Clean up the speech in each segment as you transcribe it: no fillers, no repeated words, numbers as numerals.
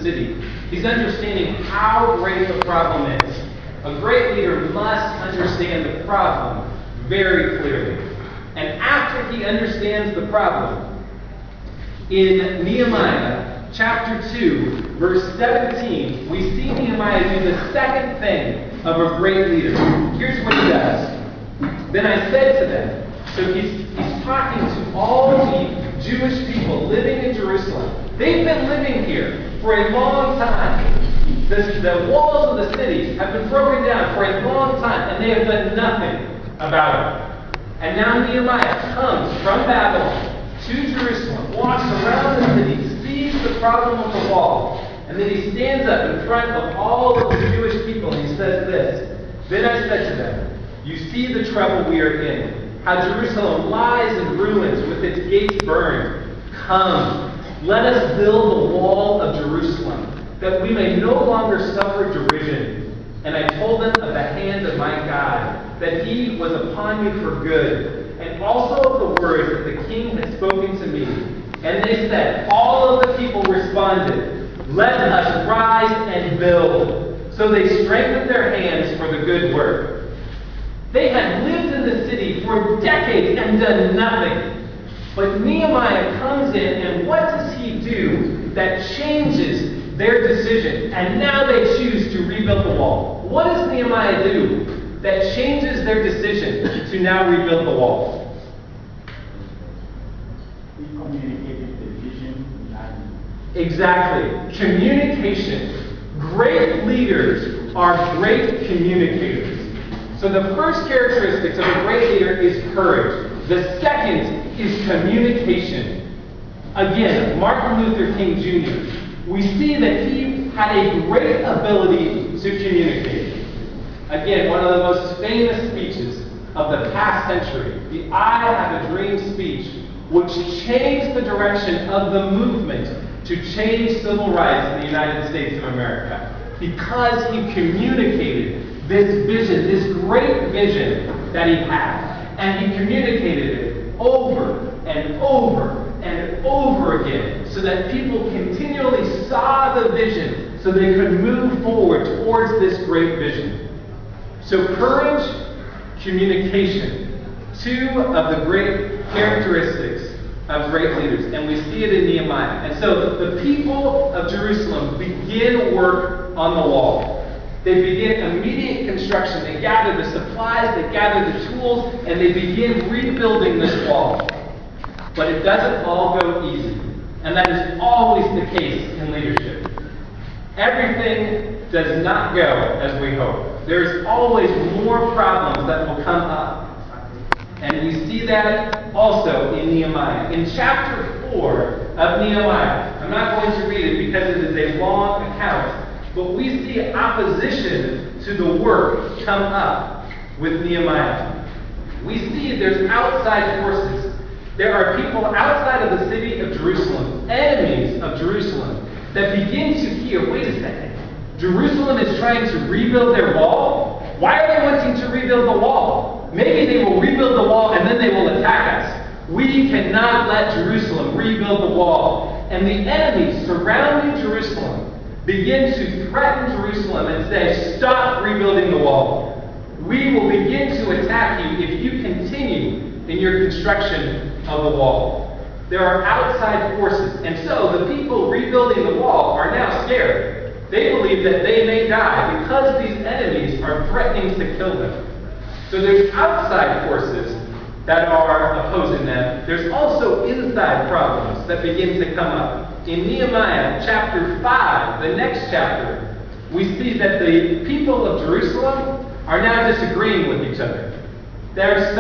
city. He's understanding how great the problem is. A great leader must understand the problem very clearly. And after he understands the problem, in Nehemiah chapter 2, verse 17, we see Nehemiah do the second thing of a great leader. Here's what he does. Then I said to them, so he's talking to all the Jewish people living in Jerusalem. They've been living here for a long time. The walls of the city have been broken down for a long time, and they have done nothing about it. And now Nehemiah comes from Babylon to Jerusalem, walks around the city, sees the problem of the wall, and then he stands up in front of all of the Jewish people and he says this. Then I said to them, you see the trouble we are in, how Jerusalem lies in ruins with its gates burned. Come, let us build the wall of Jerusalem, that we may no longer suffer derision. And I told them of the hand of my God, that he was upon me for good, and also of the words that the king had spoken to me. And they said, all of the people responded, let us rise and build. So they strengthened their hands for the good work. They had lived in the city for decades and done nothing. But Nehemiah comes in, and what does he do that changes their decision? And now they choose to rebuild the wall. What does Nehemiah do that changes their decision to now rebuild the wall? He communicated the vision. Exactly. Communication. Great leaders are great communicators. So the first characteristic of a great leader is courage. The second is communication. Again, Martin Luther King Jr., we see that he had a great ability to communicate. Again, one of the most famous speeches of the past century, the I Have a Dream speech, which changed the direction of the movement to change civil rights in the United States of America. Because he communicated this vision, this great vision that he had. And he communicated it over and over and over again so that people continually saw the vision so they could move forward towards this great vision. So courage, communication, two of the great characteristics of great leaders. And we see it in Nehemiah. And so the people of Jerusalem begin work on the wall. They begin immediate construction. They gather the supplies, they gather the tools, and they begin rebuilding this wall. But it doesn't all go easy. And that is always the case in leadership. Everything does not go as we hope. There's always more problems that will come up. And we see that also in Nehemiah. In chapter 4 of Nehemiah, I'm not going to read it because it is a long account, but we see opposition to the work come up with Nehemiah. We see there's outside forces. There are people outside of the city of Jerusalem, enemies of Jerusalem, that begin to hear, wait a second, Jerusalem is trying to rebuild their wall? Why are they wanting to rebuild the wall? Maybe they will rebuild the wall and then they will attack us. We cannot let Jerusalem rebuild the wall. And the enemies surrounding Jerusalem begin to threaten Jerusalem and say, stop rebuilding the wall. We will begin to attack you if you continue in your construction of the wall. There are outside forces. And so the people rebuilding the wall are now scared. They believe that they may die because these enemies are threatening to kill them. So there's outside forces that are opposing them. There's also inside problems that begin to come up. In Nehemiah chapter 5, the next chapter, we see that the people of Jerusalem are now disagreeing with each other. There are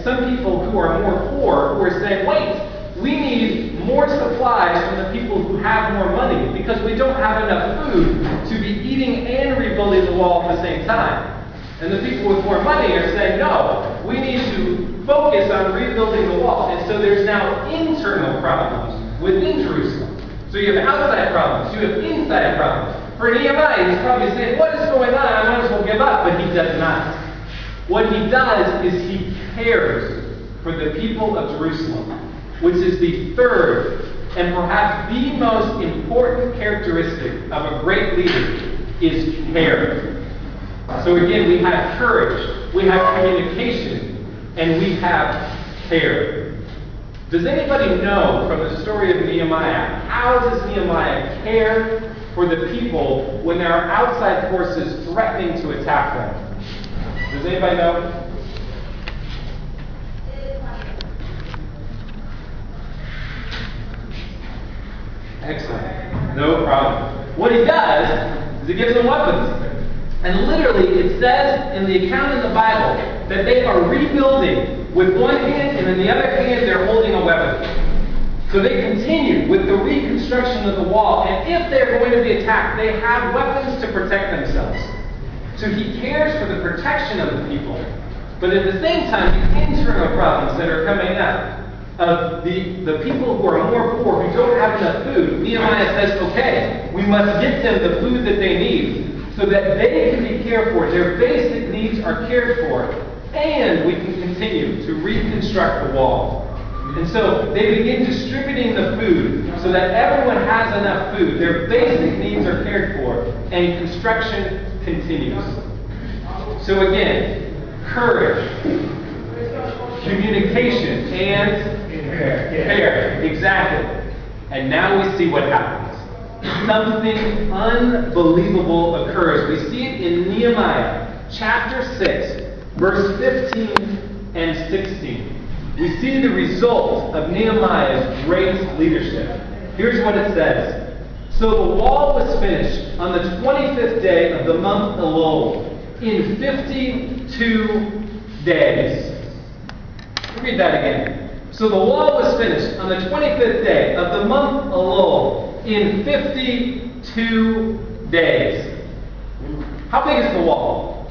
some people who are more poor, who are saying, wait, we need more supplies from the people who have more money because we don't have enough food to be eating and rebuilding the wall at the same time. And the people with more money are saying, no, we need to focus on rebuilding the wall. And so there's now internal problems within Jerusalem. So you have outside problems, you have inside problems. For Nehemiah, he's probably saying, what is going on? I might as well give up. But he does not. What he does is he cares for the people of Jerusalem, which is the third And perhaps the most important characteristic of a great leader is care. So again, we have courage, we have communication, and we have care. Does anybody know from the story of Nehemiah, how does Nehemiah care for the people when there are outside forces threatening to attack them? Does anybody know? Excellent. No problem. What he does is he gives them weapons. And literally, it says in the account in the Bible that they are rebuilding with one hand, and in the other hand, they're holding a weapon. So they continue with the reconstruction of the wall, and if they're going to be attacked, they have weapons to protect themselves. So he cares for the protection of the people, but at the same time, the internal problems that are coming up of the people who are more poor, who don't have enough food, Nehemiah says, okay, we must get them the food that they need so that they can be cared for, their basic needs are cared for, and we can continue to reconstruct the wall. And so they begin distributing the food so that everyone has enough food, their basic needs are cared for, and construction continues. So again, courage, communication, and care. Exactly. And now we see what happens. Something unbelievable occurs. We see it in Nehemiah chapter 6, verse 15 and 16. We see the result of Nehemiah's great leadership. Here's what it says. So the wall was finished on the 25th day of the month Elul in 52 days. Read that again. So the wall was finished on the 25th day of the month Elul in 52 days. How big is the wall?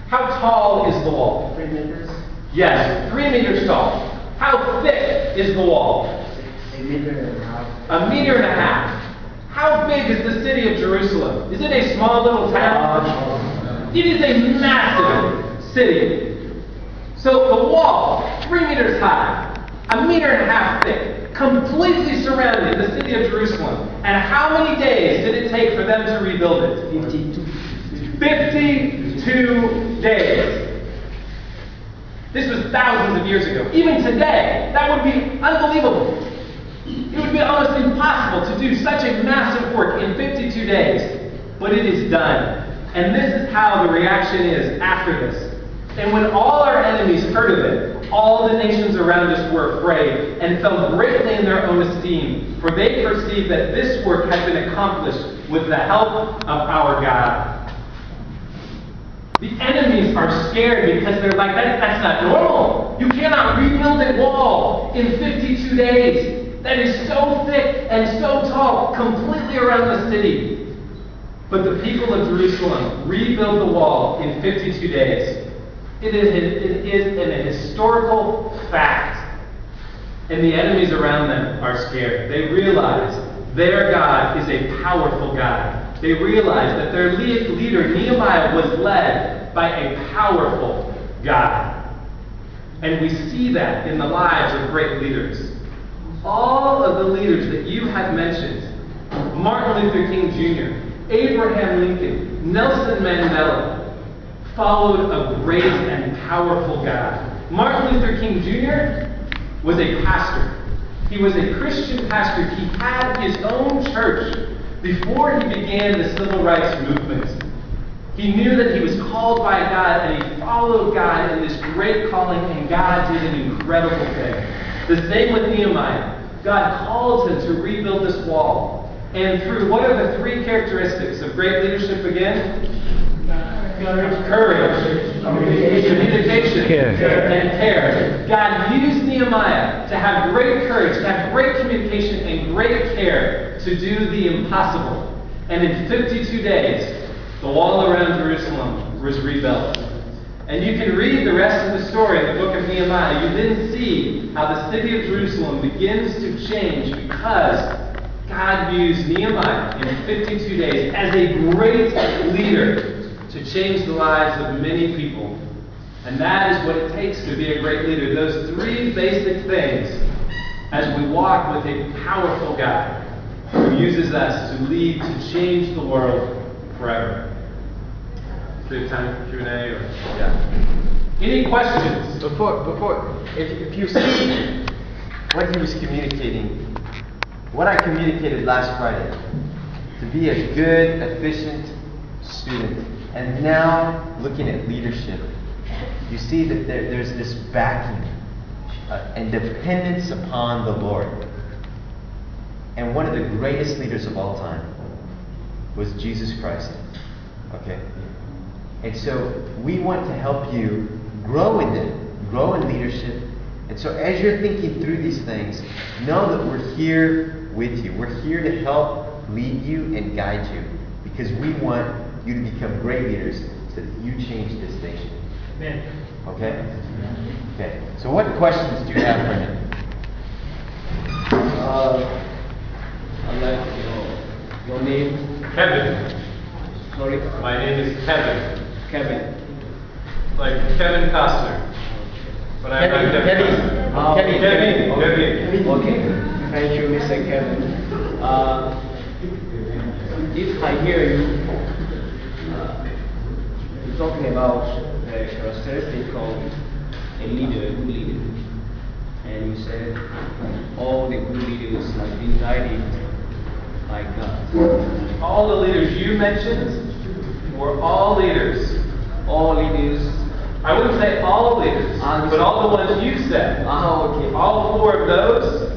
How tall is the wall? 3 meters. Yes, 3 meters tall. How thick is the wall? 1.5 meters. 1.5 meters. How big is the city of Jerusalem? Is it a small little town? It is a massive city. So the wall, 3 meters high, 1.5 meters thick, completely surrounded the city of Jerusalem. And how many days did it take for them to rebuild it? 52 days. This was thousands of years ago. Even today, that would be unbelievable. It would be almost impossible to do such a massive work in 52 days. But it is done. And this is how the reaction is after this. And when all our enemies heard of it, all the nations around us were afraid and fell greatly in their own esteem, for they perceived that this work had been accomplished with the help of our God. The enemies are scared because they're like, that's not normal. You cannot rebuild a wall in 52 days. That is so thick and so tall, completely around the city. But the people of Jerusalem rebuilt the wall in 52 days. It is an historical fact. And the enemies around them are scared. They realize their God is a powerful God. They realize that their leader, Nehemiah, was led by a powerful God. And we see that in the lives of great leaders. All of the leaders that you have mentioned, Martin Luther King Jr., Abraham Lincoln, Nelson Mandela, followed a great and powerful God. Martin Luther King Jr. was a pastor. He was a Christian pastor. He had his own church before he began the civil rights movement. He knew that he was called by God, and he followed God in this great calling, and God did an incredible thing. The same with Nehemiah. God called him to rebuild this wall. And through, what are the 3 characteristics of great leadership again? Courage, communication, and care. God used Nehemiah to have great courage, to have great communication, and great care to do the impossible. And in 52 days, the wall around Jerusalem was rebuilt. And you can read the rest of the story in the book of Nehemiah. You then see how the city of Jerusalem begins to change because God used Nehemiah in 52 days as a great leader to change the lives of many people. And that is what it takes to be a great leader. Those 3 basic things: as we walk with a powerful God who uses us to lead, to change the world forever. Do we have time for Q&A? Yeah. Any questions? If you see what he was communicating, what I communicated last Friday, to be a good, efficient student, and now looking at leadership, you see that there's this backing and dependence upon the Lord. And one of the greatest leaders of all time was Jesus Christ. Okay? And so we want to help you grow in it, grow in leadership. And so as you're thinking through these things, know that we're here with you. We're here to help lead you and guide you, because we want you to become great leaders so that you change this nation. Amen. Okay? Okay. So what questions do you have, Brendan? I'd like your name. Kevin. Sorry? My name is Kevin. Kevin. Like Kevin Costner. But I'm not Kevin Costner. Kevin. Okay. Thank you, Mr. Kevin. If I hear you talking about the characteristic of a leader, a good leader, and you said all the good leaders have been guided by God. All the leaders you mentioned were all leaders. All leaders. I wouldn't say all leaders, but all the ones you said. Okay. All four of those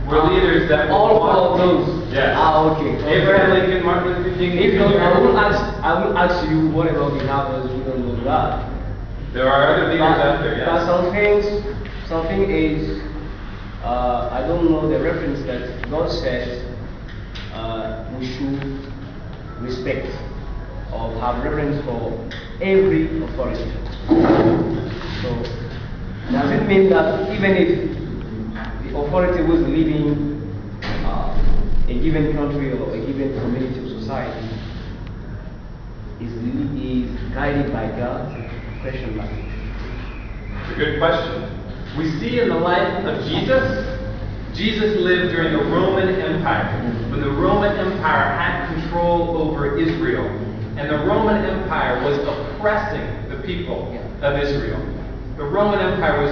were leaders that all of those. Yes. Okay. Abraham Lincoln, Martin Luther King. If not, I will ask you what about the others who don't know God? There are other leaders out there, But yes. something is, I don't know the reference that God says we should respect or have reverence for every authority. So, does it mean that even if the authority was leading a given country or a given community or society is guided by God? Question mark. It's a good question. We see in the life of Jesus, Jesus lived during the Roman Empire, when the Roman Empire had control over Israel, and the Roman Empire was oppressing the people of Israel. The Roman Empire was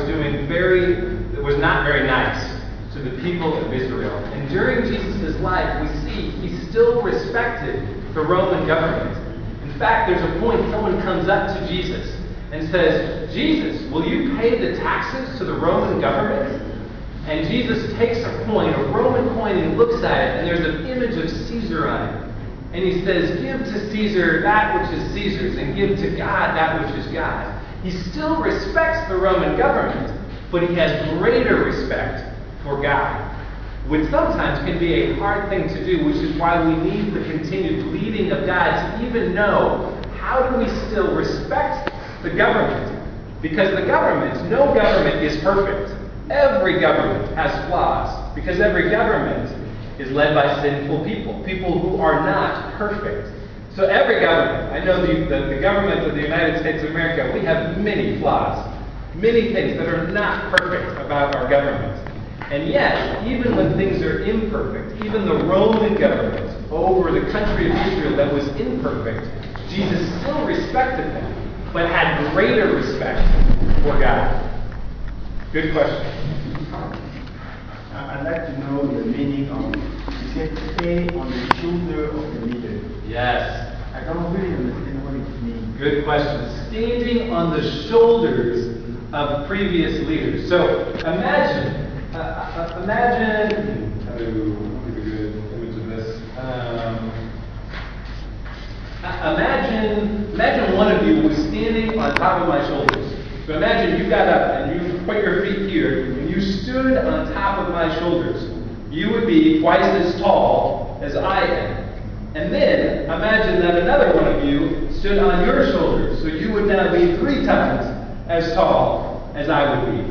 not very nice to the people of Israel. And during Jesus' life, we see he still respected the Roman government. In fact, there's a point someone comes up to Jesus and says, "Jesus, will you pay the taxes to the Roman government?" And Jesus takes a coin, a Roman coin, and looks at it, and there's an image of Caesar on it. And he says, "Give to Caesar that which is Caesar's, and give to God that which is God's." He still respects the Roman government, but he has greater respect for God, which sometimes can be a hard thing to do, which is why we need the continued leading of God to even know how do we still respect the government. Because the government, no government is perfect. Every government has flaws, because every government is led by sinful people who are not perfect. So every government, I know the government of the United States of America, we have many flaws, many things that are not perfect about our government. And yet, even when things are imperfect, even the Roman government over the country of Israel that was imperfect, Jesus still respected them, but had greater respect for God. Good question. I'd like to know the meaning of, you said, stay on the shoulder of the leader. Yes. I don't really understand what it means. Good question. Standing on the shoulders of previous leaders. So imagine, how do we give a good image of this? Imagine one of you was standing on top of my shoulders. So imagine you got up and you put your feet here and you stood on top of my shoulders. You would be twice as tall as I am. And then imagine that another one of you stood on your shoulders. So you would now be 3 times as tall as I would be.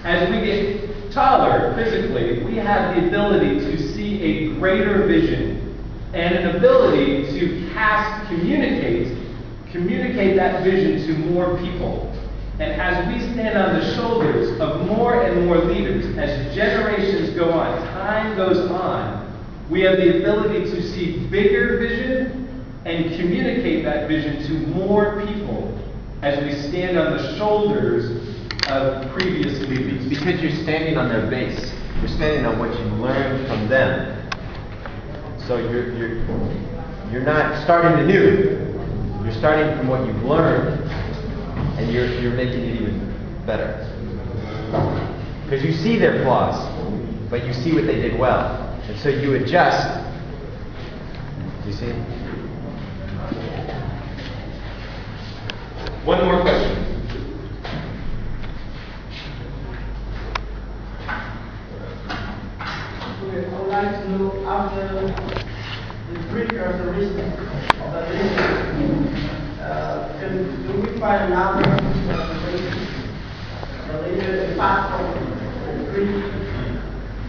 As we get taller physically, we have the ability to see a greater vision and an ability to communicate that vision to more people. And as we stand on the shoulders of more and more leaders, as generations go on, time goes on, we have the ability to see bigger vision and communicate that vision to more people as we stand on the shoulders of previous leaders. Because you're standing on their base. You're standing on what you learned from them. So you're not starting anew. You're starting from what you've learned, and you're making it even better. Because you see their flaws, but you see what they did well. And so you adjust. You see? One more question. I would like to know, after the pre-characteristics of the leader, do we find another the leader apart from the three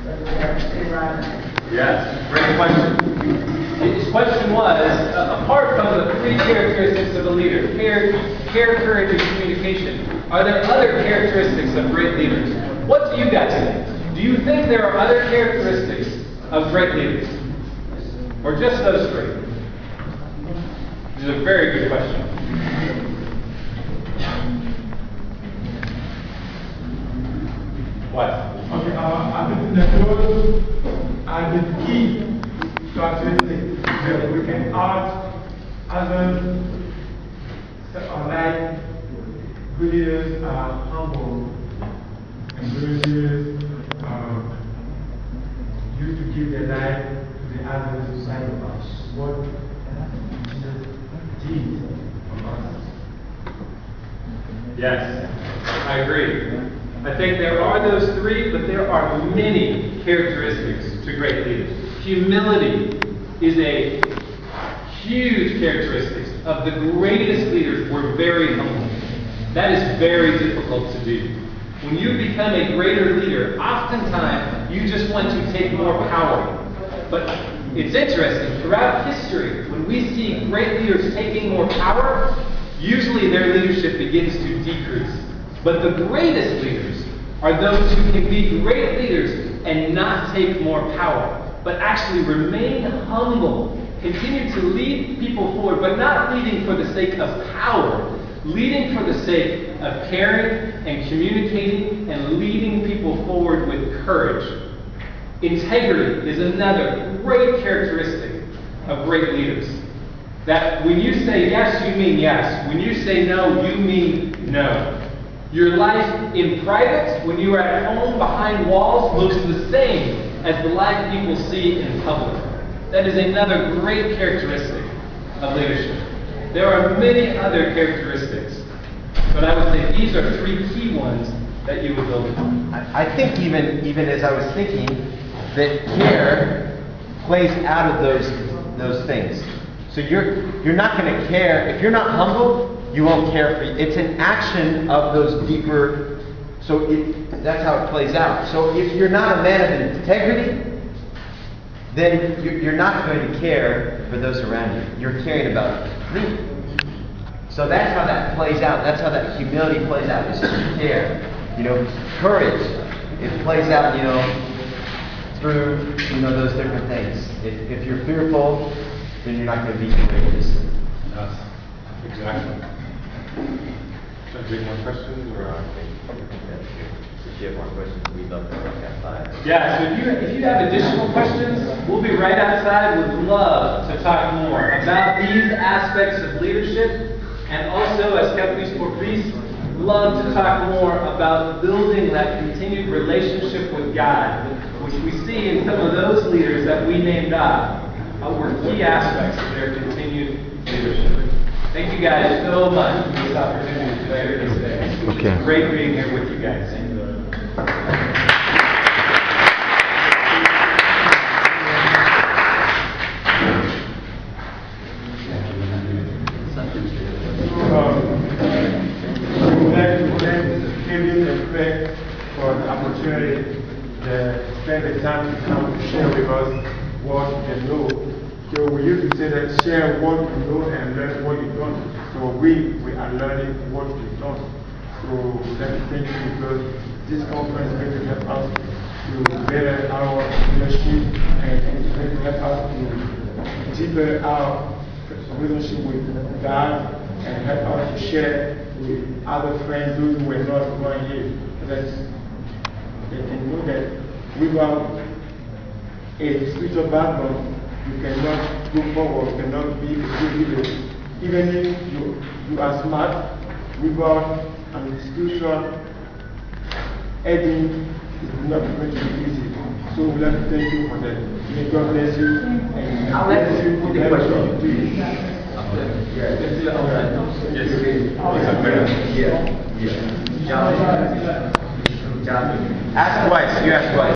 that we have seen right now? Yes, great question. His question was, apart from the three characteristics of a leader, care, courage, and communication, are there other characteristics of great leaders? What do you guys think? Do you think there are other characteristics of great leaders? Or just those three? This is a very good question. What? Okay, I think the goals are the key characteristics that we can add other like good leaders are humble and good leaders used to give their life to the others to sacrifice what Jesus did for us. Yes, I agree. I think there are those three, but there are many characteristics to great leaders. Humility is a huge characteristic of the greatest leaders. Were very humble. That is very difficult to do. When you become a greater leader, oftentimes you just want to take more power. But it's interesting, throughout history, when we see great leaders taking more power, usually their leadership begins to decrease. But the greatest leaders are those who can be great leaders and not take more power, but actually remain humble, continue to lead people forward, but not leading for the sake of power, leading for the sake of caring and communicating and leading people forward with courage. Integrity is another great characteristic of great leaders. That when you say yes, you mean yes. When you say no, you mean no. Your life in private, when you are at home behind walls, looks the same as the life people see in public. That is another great characteristic of leadership. There are many other characteristics, but I would say these are three key ones that you would build upon. I think even as I was thinking, that care plays out of those things. So you're not going to care if you're not humble. You won't care for you. It's an action of those deeper. So that's how it plays out. So if you're not a man of integrity, then you're not going to care for those around you. You're caring about me. So that's how that plays out. That's how that humility plays out. Is care. Courage. It plays out. Through those different things. If you're fearful, then you're not going to be courageous. Yes, exactly. Should I take more questions, or? If you have more questions, we'd love to talk outside. Yeah, so if you have additional questions, we'll be right outside. Would love to talk more about these aspects of leadership, and also as Catholics for Peace, love to talk more about building that continued relationship with God, which we see in some of those leaders that we named off, were key aspects of their continued leadership. Thank you guys so much for this opportunity to share this day. Okay. It's great being here with you guys. For the opportunity to spend the time to come to share with us what you know. So we used to say that share what you know and learn what you don't. So we are learning what we don't. So we'd like to thank you because this conference is going to help us to better our leadership and it's going to help us to deepen our relationship with God and help us to share with other friends, those who were not born here. That they can know that without a spiritual background, you cannot go forward, you cannot be a good leader. Even if you are smart, without spiritual aiding, it's not going to be easy. So we'd like to thank you for that. May God bless you and bless you for that. Ask twice. You ask twice.